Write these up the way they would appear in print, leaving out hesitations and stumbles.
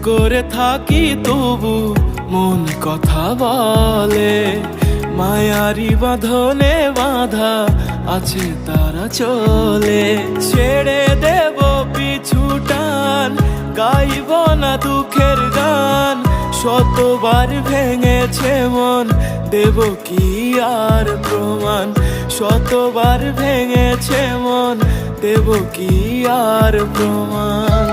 করে থাকি তবু মন কথা বলে, মায়ারি বাঁধনে বাঁধা আছে তারা চলে। ছেড়ে দেব পিছু টান, গাইব না দুঃখের গান, শতবার ভেঙেছে মন, দেব কি আর প্রমাণ। শতবার ভেঙেছে মন, দেব কি আর প্রমাণ।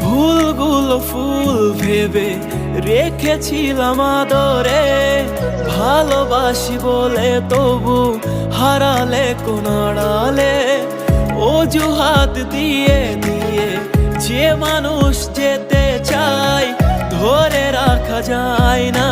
ভুলগুলো ফুল ভেবে রেখেছিলাম আদরে, ভালোবাসি বলে তবু হারালে কোন আড়ালে। অজুহাত দিয়ে দিয়ে যে মানুষ যেতে চায়, ধরে রাখা যায় না,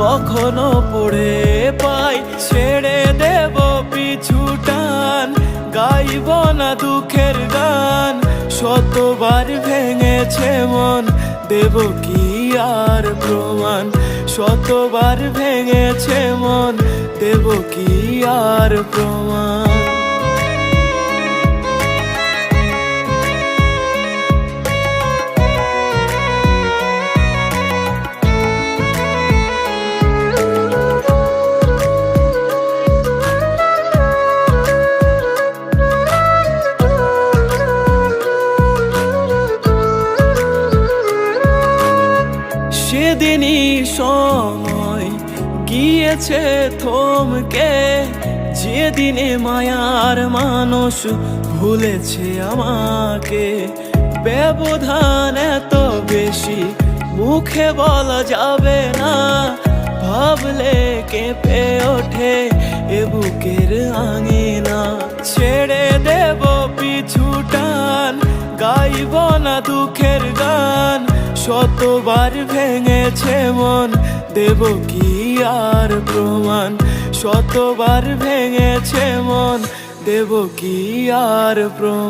কখনো পড়ে পাই। ছেড়ে দেব পিছু টান, গাইব না দুঃখের গান, শতবার ভেঙেছে মন, দেব কি আর প্রমাণ। শতবার ভেঙেছে মন, দেব কি আর প্রমাণ। সেদিনই সময় গিয়েছে থমকে, যেদিনে মায়ার মানুষ ভুলেছে আমাকে। ব্যবধান এত বেশি মুখে বলা যাবে না, ভাবলে কেঁপে ওঠে এ বুকের আঙিনা। ছেড়ে দেব পিছু টান, গাইব না দুঃখের গান, শতবার ভেঙেছে মন, দেব কি আর প্রমাণ। শতবার ভেঙেছে মন, দেব কি আর প্রমাণ।